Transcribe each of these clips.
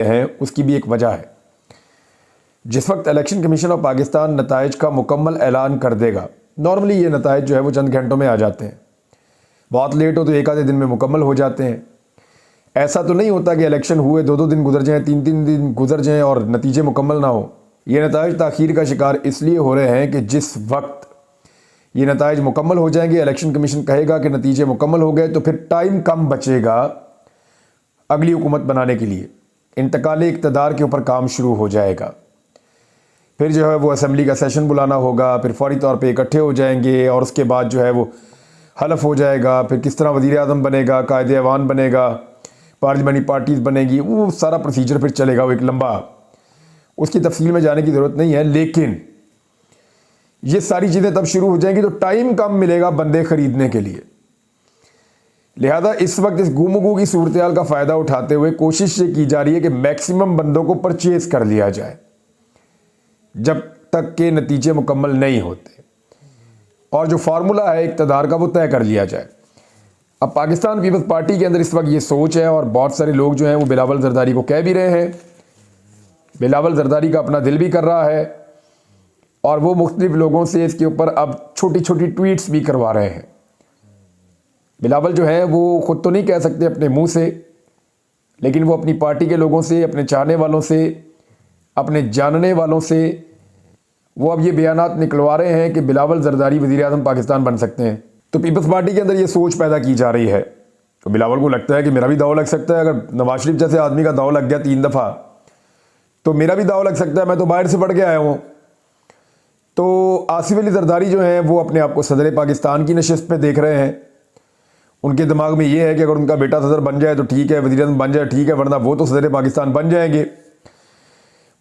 हैं उसकी भी एक वजह है। जिस वक्त इलेक्शन कमीशन ऑफ पाकिस्तान नताइज का मुकम्मल ऐलान कर देगा, नॉर्मली ये नताइज जो है वो चंद घंटों में आ जाते हैं, बहुत लेट हो तो एक आधे दिन में मुकम्मल हो जाते हैं। ऐसा तो नहीं होता कि इलेक्शन हुए 2-2 दिन गुजर जाएं, 3-3 दिन गुजर जाएं और नतीजे मुकम्मल ना हो। ये नताइज ताख़ीर का शिकार इसलिए हो रहे हैं कि जिस वक्त ये नताइज मुकम्मल हो जाएंगे, इलेक्शन कमीशन कहेगा कि नतीजे मुकम्मल हो गए, तो फिर टाइम कम बचेगा अगली हुकूमत बनाने के लिए। इंतकाल इक़्तिदार के ऊपर काम शुरू हो जाएगा। फिर जो है वो असेंबली का सेशन बुलाना होगा, फिर फौरी तौर पे इकट्ठे हो जाएंगे और उसके बाद जो है वो हलफ हो जाएगा। फिर किस तरह वज़ीर आज़म बनेगा, कायदे ऐवान बनेगा, पार्लियामेंट्री पार्टीज़ बनेगी, वो सारा प्रोसीजर फिर चलेगा। वो एक लंबा, उसकी तफसील में जाने की ज़रूरत नहीं है, लेकिन ये सारी चीज़ें तब शुरू हो जाएंगी तो टाइम कम मिलेगा बंदे ख़रीदने के लिए। लिहाजा इस वक्त इस गुमगू की सूरत का फ़ायदा उठाते हुए कोशिश ये की जा रही है कि मैक्सिमम बंदों को परचेज़ कर लिया जाए जब तक के नतीजे मुकम्मल नहीं होते, और जो फार्मूला है इक़्तिदार का वो तय कर लिया जाए। अब पाकिस्तान पीपल्स पार्टी के अंदर इस वक्त ये सोच है और बहुत सारे लोग जो हैं वो बिलावल जरदारी को कह भी रहे हैं। बिलावल जरदारी का अपना दिल भी कर रहा है और वो मुख्तलिफ लोगों से इसके ऊपर अब छोटी छोटी ट्वीट्स भी करवा रहे हैं। बिलावल जो है वो ख़ुद तो नहीं कह सकते अपने मुंह से, लेकिन वो अपनी पार्टी के लोगों से, अपने चाहने वालों से, अपने जानने वालों से वो अब ये बयानात निकलवा रहे हैं कि बिलावल जरदारी वज़ीर आज़म पाकिस्तान बन सकते हैं। तो पीपल्स पार्टी के अंदर ये सोच पैदा की जा रही है। तो बिलावल को लगता है कि मेरा भी दाव लग सकता है। अगर नवाज शरीफ जैसे आदमी का दाव लग गया 3 दफ़ा, तो मेरा भी दाव लग सकता है। मैं तो बाहर से पढ़ के आया हूँ। तो आसिफ अली जरदारी जो हैं वो अपने आप को सदर पाकिस्तान की नशिस्त पे देख रहे हैं। उनके दिमाग में ये है कि अगर उनका बेटा सदर बन जाए तो ठीक है, वज़ीर आज़म बन जाए ठीक है, वरना वो तो सदर पाकिस्तान बन जाएंगे।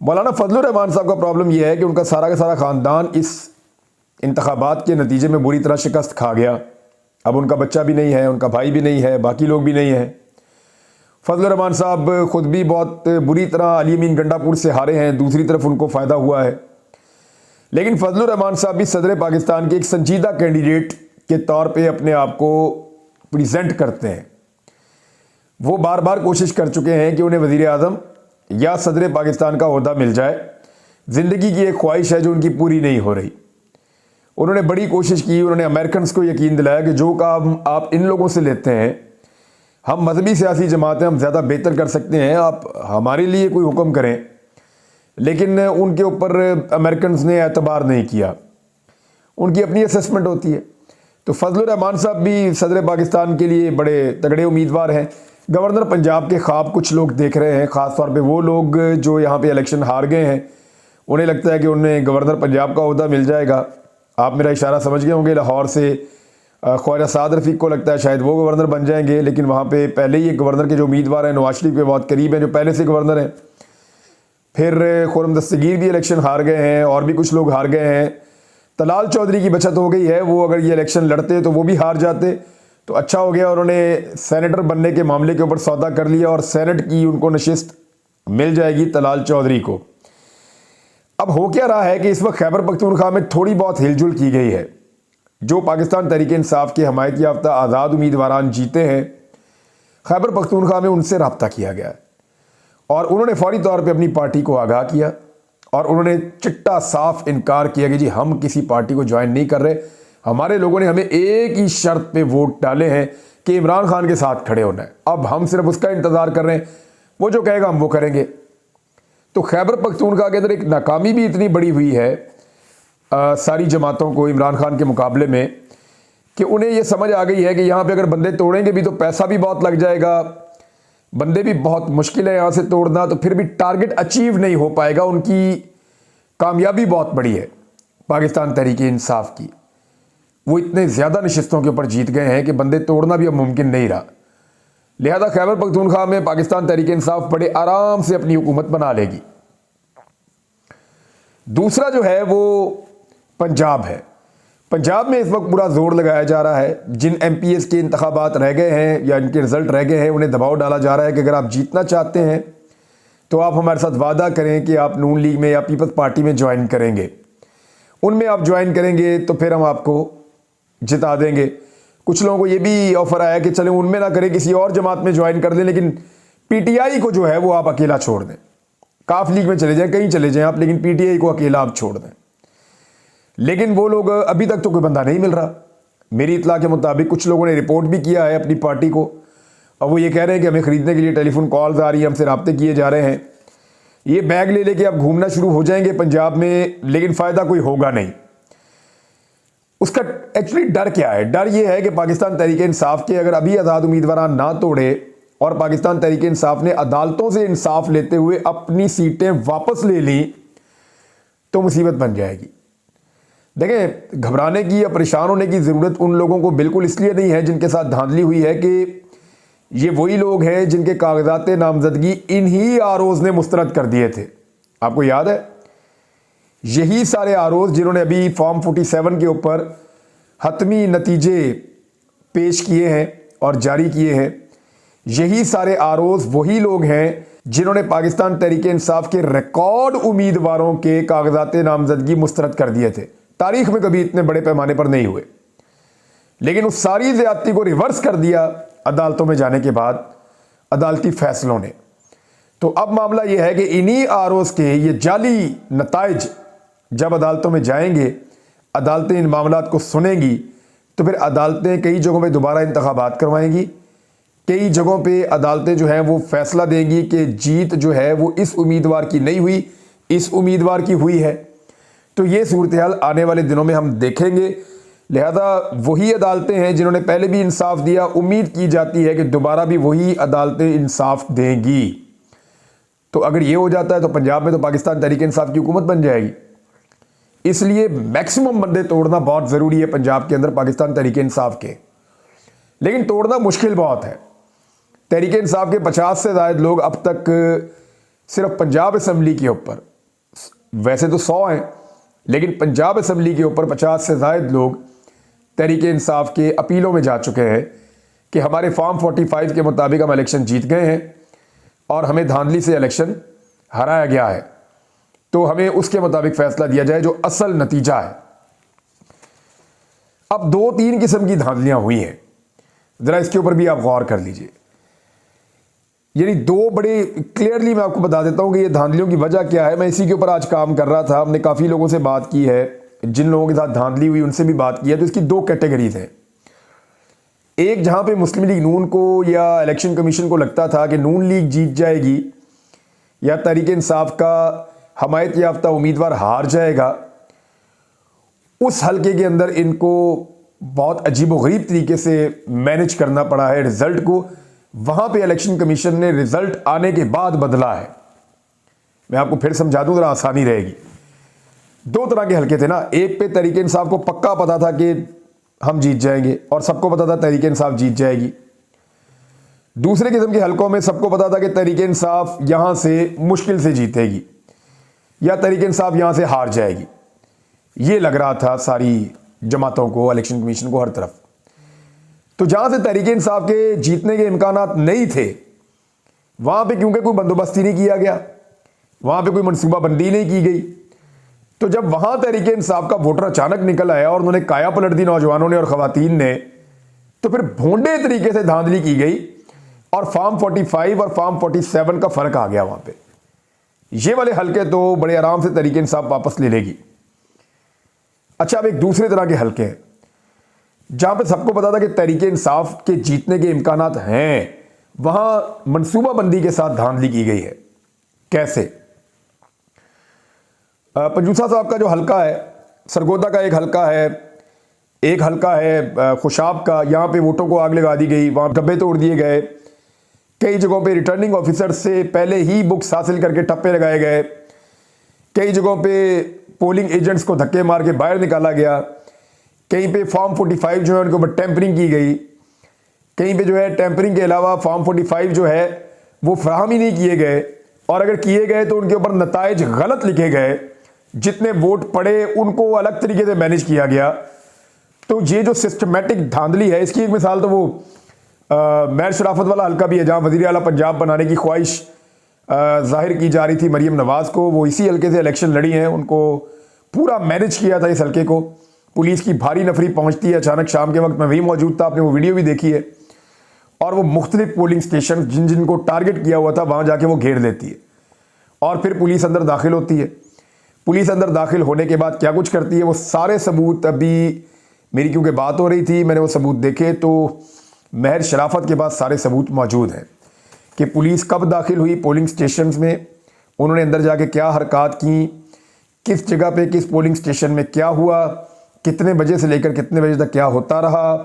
मौलाना फजलुर रहमान साहब का प्रॉब्लम यह है कि उनका सारा का सारा ख़ानदान इस इंतखाबात के नतीजे में बुरी तरह शिकस्त खा गया। अब उनका बच्चा भी नहीं है, उनका भाई भी नहीं है, बाकी लोग भी नहीं हैं। फजलुर रहमान साहब ख़ुद भी बहुत बुरी तरह अली अमीन गंडापुर से हारे हैं, दूसरी तरफ उनको फ़ायदा हुआ है। लेकिन फजलुर रहमान साहब भी सदर पाकिस्तान के एक संजीदा कैंडिडेट के तौर पे अपने आप को प्रेजेंट करते हैं। वो बार बार कोशिश कर चुके हैं कि उन्हें वज़ीर आज़म या सदर पाकिस्तान का ओहदा मिल जाए। ज़िंदगी की एक ख्वाहिश है जो उनकी पूरी नहीं हो रही। उन्होंने बड़ी कोशिश की, उन्होंने अमेरिकन को यकीन दिलाया कि जो काम आप इन लोगों से लेते हैं, हम मजहबी सियासी जमातें हम ज़्यादा बेहतर कर सकते हैं, आप हमारे लिए कोई हुक्म करें। लेकिन उनके ऊपर अमेरिकन ने एतबार नहीं किया, उनकी अपनी असेसमेंट होती है। तो फजलुर रहमान साहब भी सदर पाकिस्तान के लिए बड़े तगड़े उम्मीदवार हैं। गवर्नर पंजाब के ख्वाब कुछ लोग देख रहे हैं, ख़ास तौर पे वो लोग जो यहाँ पे इलेक्शन हार गए हैं। उन्हें लगता है कि उन्हें गवर्नर पंजाब का ओहदा मिल जाएगा। आप मेरा इशारा समझ गए होंगे। लाहौर से ख्वाजा साद रफ़ीक को लगता है शायद वो गवर्नर बन जाएंगे, लेकिन वहाँ पे पहले ही एक गवर्नर के जो उम्मीदवार हैं नवाज शरीफ के बहुत करीब हैं, जो पहले से गवर्नर हैं। फिर खुर्रम दस्तगीर भी इलेक्शन हार गए हैं और भी कुछ लोग हार गए हैं। तलाल चौधरी की बचत हो गई है, वो अगर ये इलेक्शन लड़ते तो वो भी हार जाते, तो अच्छा हो गया। उन्होंने सेनेटर बनने के मामले के ऊपर सौदा कर लिया और सेनेट की उनको नशिस्त मिल जाएगी तलाल चौधरी को। अब हो क्या रहा है कि इस वक्त खैबर पख्तूनख्वा में थोड़ी बहुत हिलजुल की गई है। जो पाकिस्तान तहरीक इंसाफ के हमायत याफ्ता आज़ाद उम्मीदवारान जीते हैं, खैबर पख्तूनख्वा में उनसे रब्ता किया गया और उन्होंने फौरी तौर पे अपनी पार्टी को आगाह किया और उन्होंने चिट्टा साफ इनकार किया कि जी हम किसी पार्टी को ज्वाइन नहीं कर रहे। हमारे लोगों ने हमें एक ही शर्त पे वोट डाले हैं कि इमरान खान के साथ खड़े होना है। अब हम सिर्फ उसका इंतज़ार कर रहे हैं, वो जो कहेगा हम वो करेंगे। तो खैबर पख्तूनख्वा के अंदर एक नाकामी भी इतनी बड़ी हुई है सारी जमातों को इमरान खान के मुकाबले में कि उन्हें ये समझ आ गई है कि यहाँ पे अगर बंदे तोड़ेंगे भी तो पैसा भी बहुत लग जाएगा, बंदे भी बहुत मुश्किल है यहाँ से तोड़ना, तो फिर भी टारगेट अचीव नहीं हो पाएगा। उनकी कामयाबी बहुत बड़ी है पाकिस्तान तहरीक इंसाफ की। वो इतने ज़्यादा नशिस्तों के ऊपर जीत गए हैं कि बंदे तोड़ना भी अब मुमकिन नहीं रहा। लिहाजा खैबर पख्तूनख्वा में पाकिस्तान तहरीक इंसाफ बड़े आराम से अपनी हुकूमत बना लेगी। दूसरा जो है वो पंजाब है। पंजाब में इस वक्त पूरा जोर लगाया जा रहा है। जिन MPs के इंतखाबात रह गए हैं या इनके रिजल्ट रह गए हैं, उन्हें दबाव डाला जा रहा है कि अगर आप जीतना चाहते हैं तो आप हमारे साथ वादा करें कि आप नून लीग में या पीपल्स पार्टी में ज्वाइन करेंगे। उनमें आप ज्वाइन करेंगे तो फिर हम आपको जिता देंगे। कुछ लोगों को ये भी ऑफर आया कि चले उनमें ना करें, किसी और जमात में ज्वाइन कर लें, लेकिन पीटीआई को जो है वो आप अकेला छोड़ दें, काफ लीग में चले जाएं, कहीं चले जाएं आप, लेकिन पीटीआई को अकेला आप छोड़ दें। लेकिन वो लोग, अभी तक तो कोई बंदा नहीं मिल रहा। मेरी इतला के मुताबिक कुछ लोगों ने रिपोर्ट भी किया है अपनी पार्टी को, और वो ये कह रहे हैं कि हमें ख़रीदने के लिए टेलीफोन कॉल्स आ रही है, हमसे रब्ते किए जा रहे हैं, ये बैग ले लेके आप घूमना शुरू हो जाएंगे पंजाब में, लेकिन फ़ायदा कोई होगा नहीं। उसका एक्चुअली डर क्या है? डर ये है कि पाकिस्तान तहरीक इंसाफ के अगर अभी आज़ाद उम्मीदवार ना तोड़े और पाकिस्तान तहरीक इंसाफ ने अदालतों से इंसाफ लेते हुए अपनी सीटें वापस ले ली तो मुसीबत बन जाएगी। देखें, घबराने की या परेशान होने की ज़रूरत उन लोगों को बिल्कुल इसलिए नहीं है जिनके साथ धांधली हुई है कि ये वही लोग हैं जिनके कागजात नामजदगी इन्हीं आरोज़ ने मुस्तरद कर दिए थे। आपको याद है, यही सारे आरोज़ जिन्होंने अभी फॉर्म 47 के ऊपर हतमी नतीजे पेश किए हैं और जारी किए हैं, यही सारे आरोज़ वही लोग हैं जिन्होंने पाकिस्तान तहरीक इंसाफ के रिकॉर्ड उम्मीदवारों के कागजात नामजदगी मुस्तरद कर दिए थे। तारीख में कभी इतने बड़े पैमाने पर नहीं हुए, लेकिन उस सारी ज़्यादती को रिवर्स कर दिया अदालतों में जाने के बाद अदालती फैसलों ने। तो अब मामला यह है कि इन्हीं आरोज़ के ये जाली नताइज जब अदालतों में जाएंगे, अदालतें इन मामलात को सुनेंगी, तो फिर अदालतें कई जगहों पे दोबारा इंतखाबात करवाएंगी, कई जगहों पे अदालतें जो हैं वो फैसला देंगी कि जीत जो है वो इस उम्मीदवार की नहीं हुई, इस उम्मीदवार की हुई है। तो ये सूरत हाल आने वाले दिनों में हम देखेंगे। लिहाजा वही अदालतें हैं जिन्होंने पहले भी इंसाफ दिया, उम्मीद की जाती है कि दोबारा भी वही अदालतें इंसाफ देंगी। तो अगर ये हो जाता है तो पंजाब में तो पाकिस्तान तहरीक इंसाफ की हुकूमत बन जाएगी। इसलिए मैक्सिमम बंदे तोड़ना बहुत ज़रूरी है पंजाब के अंदर पाकिस्तान तहरीक इंसाफ के, लेकिन तोड़ना मुश्किल बहुत है। तहरीक इंसाफ के 50 से ज़ायद लोग अब तक सिर्फ पंजाब असम्बली के ऊपर, वैसे तो 100 हैं, लेकिन पंजाब असम्बली के ऊपर 50 से ज़ायद लोग तहरीक इंसाफ के अपीलों में जा चुके हैं कि हमारे फॉर्म 45 के मुताबिक हम इलेक्शन जीत गए हैं और हमें धांधली से इलेक्शन हराया गया है, तो हमें उसके मुताबिक फैसला दिया जाए जो असल नतीजा है। अब 2-3 किस्म की धांधलियां हुई हैं, ज़रा इसके ऊपर भी आप गौर कर लीजिए। यानी 2 बड़े क्लियरली मैं आपको बता देता हूं कि ये धांधलियों की वजह क्या है। मैं इसी के ऊपर आज काम कर रहा था, हमने काफ़ी लोगों से बात की है, जिन लोगों के साथ धांधली हुई उनसे भी बात की है। तो इसकी 2 कैटेगरीज हैं। एक, जहां पे मुस्लिम लीग नून को या इलेक्शन कमीशन को लगता था कि नून लीग जीत जाएगी या तहरीक इंसाफ का हमायत याफ्ता उम्मीदवार हार जाएगा, उस हलके के अंदर इनको बहुत अजीबोगरीब तरीके से मैनेज करना पड़ा है रिजल्ट को। वहां पे इलेक्शन कमीशन ने रिजल्ट आने के बाद बदला है। मैं आपको फिर समझा दूं, जरा आसानी रहेगी। 2 तरह के हलके थे ना, एक पे तहरीक इंसाफ को पक्का पता था कि हम जीत जाएंगे और सबको पता था तहरीक इंसाफ जीत जाएगी। दूसरे किस्म के हलकों में सबको पता था कि तहरीक इंसाफ यहां से मुश्किल से जीतेगी या तहरीक इंसाफ यहां से हार जाएगी। ये लग रहा था सारी जमातों को, इलेक्शन कमीशन को, हर तरफ। तो जहां से तहरीक इंसाफ के जीतने के इम्कानात नहीं थे, वहां पे क्योंकि कोई बंदोबस्ती नहीं किया गया, वहां पे कोई मनसूबाबंदी नहीं की गई, तो जब वहां तहरीक इंसाफ का वोटर अचानक निकल आया और उन्होंने काया पलट दी नौजवानों ने और खवातीन ने, तो फिर भोंडे तरीके से धांधली की गई और फॉर्म 45 और फॉर्म 47 का फर्क आ गया वहां पे। ये वाले हलके तो बड़े आराम से तहरीक इंसाफ वापस ले लेगी। अच्छा, अब एक दूसरे तरह के हलके हैं जहां पे सबको पता था कि तहरीक इंसाफ के जीतने के इम्कानात हैं, वहां मनसूबाबंदी के साथ धांधली की गई है। कैसे? पंजूसा साहब का जो हलका है, सरगोदा का एक हलका है खुशाब का, यहां पे वोटों को आग लगा दी गई, वहां डब्बे तोड़ दिए गए, कई जगहों पे रिटर्निंग ऑफिसर से पहले ही बुक्स हासिल करके टप्पे लगाए गए, कई जगहों पे पोलिंग एजेंट्स को धक्के मार के बाहर निकाला गया, कहीं पे फॉर्म 45 जो है उनके ऊपर टेम्परिंग की गई, कहीं पे जो है टेम्परिंग के अलावा फॉर्म 45 जो है वो फराहम ही नहीं किए गए, और अगर किए गए तो उनके ऊपर नताइज गलत लिखे गए, जितने वोट पड़े उनको अलग तरीके से मैनेज किया गया। तो ये जो सिस्टमेटिक धांधली है, इसकी एक मिसाल तो वो मैर शराफत वाला हल्का भी है, जहां वज़ीर आला पंजाब बनाने की ख्वाहिश जाहिर की जा रही थी मरियम नवाज़ को। वो इसी हल्के से इलेक्शन लड़ी हैं, उनको पूरा मैनेज किया था इस हल्के को। पुलिस की भारी नफरी पहुंचती है अचानक शाम के वक्त, मैं वही मौजूद था, आपने वो वीडियो भी देखी है। और वो मुख्तलिफ पोलिंग स्टेशन जिन जिनको टारगेट किया हुआ था वहाँ जाके वो घेर लेती है और फिर पुलिस अंदर दाखिल होती है। पुलिस अंदर दाखिल होने के बाद क्या कुछ करती है, वो सारे सबूत, अभी मेरी क्योंकि बात हो रही थी मैंने वो सबूत देखे तो महर शराफत के पास सारे सबूत मौजूद हैं कि पुलिस कब दाखिल हुई पोलिंग स्टेशंस में, उन्होंने अंदर जाके क्या हरकत की, किस जगह पे किस पोलिंग स्टेशन में क्या हुआ, कितने बजे से लेकर कितने बजे तक क्या होता रहा।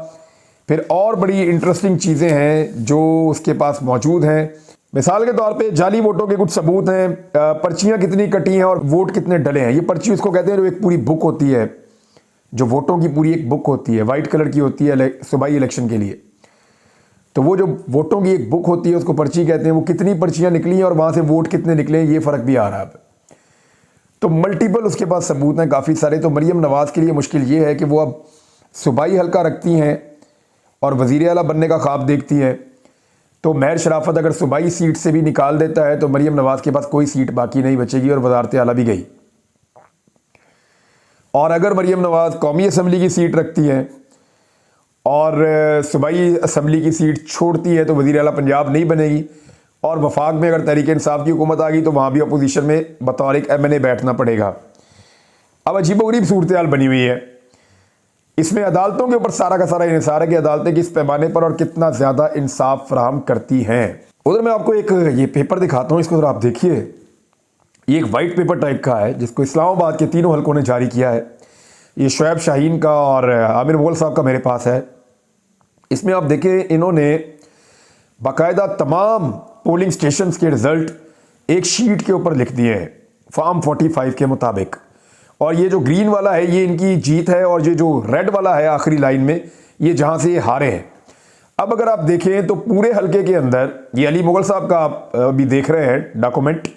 फिर और बड़ी इंटरेस्टिंग चीज़ें हैं जो उसके पास मौजूद हैं। मिसाल के तौर पे जाली वोटों के कुछ सबूत हैं, पर्चियाँ कितनी कटी हैं और वोट कितने डले हैं। ये पर्ची उसको कहते हैं जो एक पूरी बुक होती है, जो वोटों की पूरी एक बुक होती है, वाइट कलर की होती है सूबाई इलेक्शन के लिए। तो वो जो वोटों की एक बुक होती है उसको पर्ची कहते हैं। वो कितनी पर्चियाँ निकली हैं और वहाँ से वोट कितने निकले हैं ये फ़र्क भी आ रहा है। तो मल्टीपल उसके पास सबूत हैं काफ़ी सारे। तो मरियम नवाज़ के लिए मुश्किल ये है कि वो अब सूबाई हल्का रखती हैं और वज़ीर आला बनने का ख्वाब देखती हैं। तो महर शराफत अगर सूबाई सीट से भी निकाल देता है तो मरियम नवाज़ के पास कोई सीट बाकी नहीं बचेगी और वज़ारत आला भी गई। और अगर मरियम नवाज़ कौमी असम्बली की सीट रखती है और सूबाई असम्बली की सीट छोड़ती है तो वज़ीर आला पंजाब नहीं बनेगी। और वफाक में अगर तहरीक इंसाफ की हुकूमत आ गई तो वहाँ भी अपोजिशन में बतौर एक MNA बैठना पड़ेगा। अब अजीबोगरीब सूरत हाल बनी हुई है। इसमें अदालतों के ऊपर सारा का सारा इंसार है कि अदालतें किस पैमाने पर और कितना ज़्यादा इंसाफ फराहम करती हैं। उधर मैं आपको एक ये पेपर दिखाता हूँ, इसको ज़रा आप देखिए। ये एक वाइट पेपर टाइप का है जिसको इस्लामाबाद के तीनों हल्कों ने जारी किया है। ये शुएब शाहीन का और आमिर मुगल साहब का मेरे पास है। इसमें आप देखें इन्होंने बाकायदा तमाम पोलिंग स्टेशंस के रिज़ल्ट एक शीट के ऊपर लिख दिए हैं फॉर्म 45 के मुताबिक। और ये जो ग्रीन वाला है ये इनकी जीत है और ये जो रेड वाला है आखिरी लाइन में ये जहाँ से ये हारे हैं। अब अगर आप देखें तो पूरे हल्के के अंदर ये अली मुगल साहब का आप अभी देख रहे हैं डॉक्यूमेंट,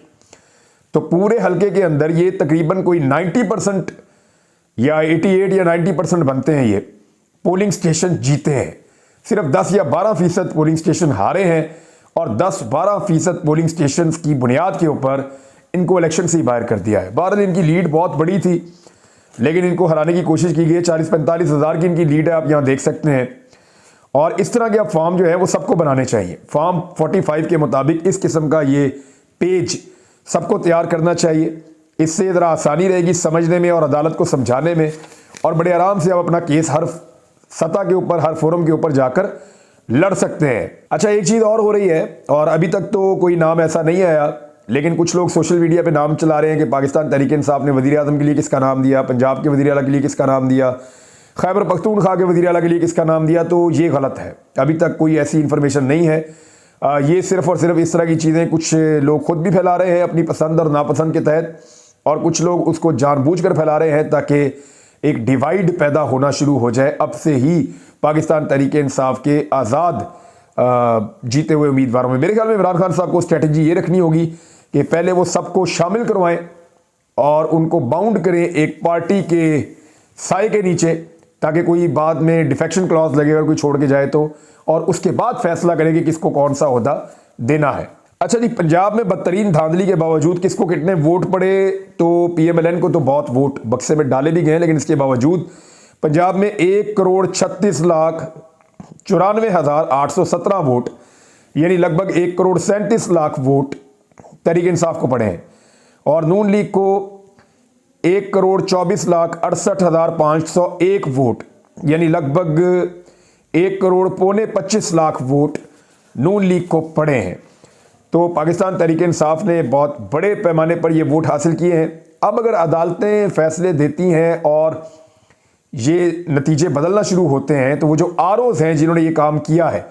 तो पूरे हल्के के अंदर ये तकरीबन कोई 90% या 88 या 90% बनते हैं ये पोलिंग स्टेशन जीते हैं। सिर्फ 10 या 12% पोलिंग स्टेशन हारे हैं और 10-12% पोलिंग स्टेशन की बुनियाद के ऊपर इनको इलेक्शन से ही बाहर कर दिया है। बहरहाल इनकी लीड बहुत बड़ी थी लेकिन इनको हराने की कोशिश की गई। 40-45 हज़ार की इनकी लीड है, आप यहाँ देख सकते हैं। और इस तरह के अब फॉर्म जो है वो सबको बनाने चाहिए। फॉर्म 45 के मुताबिक इस किस्म का ये पेज सबको तैयार करना चाहिए। इससे ज़रा आसानी रहेगी समझने में और अदालत को समझाने में और बड़े आराम से आप अपना केस हर सतह के ऊपर, हर फोरम के ऊपर जाकर लड़ सकते हैं। अच्छा, एक चीज़ और हो रही है और अभी तक तो कोई नाम ऐसा नहीं आया लेकिन कुछ लोग सोशल मीडिया पे नाम चला रहे हैं कि पाकिस्तान तहरीक इंसाफ ने वज़ीर आज़म के लिए किसका नाम दिया, पंजाब के वज़ीर आला के लिए किसका नाम दिया, खैबर पख्तूनख्वा के वज़ीर आला के लिए किसका नाम दिया। तो ये गलत है, अभी तक कोई ऐसी इन्फॉर्मेशन नहीं है। ये सिर्फ और सिर्फ इस तरह की चीज़ें कुछ लोग खुद भी फैला रहे हैं अपनी पसंद और नापसंद के तहत और कुछ लोग उसको जानबूझकर फैला रहे हैं ताकि एक डिवाइड पैदा होना शुरू हो जाए। अब से ही पाकिस्तान तहरीक इंसाफ के आज़ाद जीते हुए उम्मीदवारों में मेरे ख्याल में इमरान खान साहब को स्ट्रेटजी ये रखनी होगी कि पहले वो सबको शामिल करवाएं और उनको बाउंड करें एक पार्टी के साए के नीचे ताकि कोई बाद में डिफेक्शन क्लॉज लगे अगर कोई छोड़ के जाए तो, और उसके बाद फैसला करें कि किसको कौन सा ओहदा देना है। अच्छा जी, पंजाब में बदतरीन धांधली के बावजूद किसको कितने वोट पड़े तो PMLN को तो बहुत वोट बक्से में डाले भी गए लेकिन इसके बावजूद पंजाब में 1,36,94,817 वोट यानी लगभग 1,37,00,000 वोट तहरीक इंसाफ को पड़े हैं और नून लीग को 1,24,68,501 वोट यानी लगभग 1,25,00,000 वोट नून लीग को पड़े हैं। तो पाकिस्तान तहरीक इंसाफ ने बहुत बड़े पैमाने पर ये वोट हासिल किए हैं। अब अगर अदालतें फैसले देती हैं और ये नतीजे बदलना शुरू होते हैं तो वो जो आरओज़ हैं जिन्होंने ये काम किया है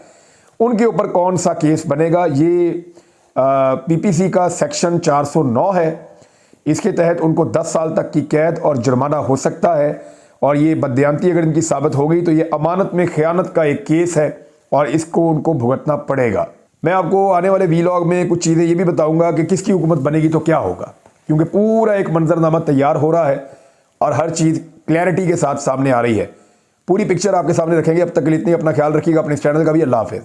उनके ऊपर कौन सा केस बनेगा। ये PPC का सेक्शन 409 है, इसके तहत उनको 10 साल तक की कैद और जुर्माना हो सकता है और ये बददियानती अगर इनकी साबित हो गई तो ये अमानत में खयानत का एक केस है और इसको उनको भुगतना पड़ेगा। मैं आपको आने वाले वीलॉग में कुछ चीज़ें ये भी बताऊंगा कि किसकी हुकूमत बनेगी तो क्या होगा, क्योंकि पूरा एक मंजरनामा तैयार हो रहा है और हर चीज़ क्लैरिटी के साथ सामने आ रही है। पूरी पिक्चर आपके सामने रखेंगे। अब तक के लिए इतनी, अपना ख्याल रखिएगा, अपने इस चैनल का भी। अल्लाह हाफिज़।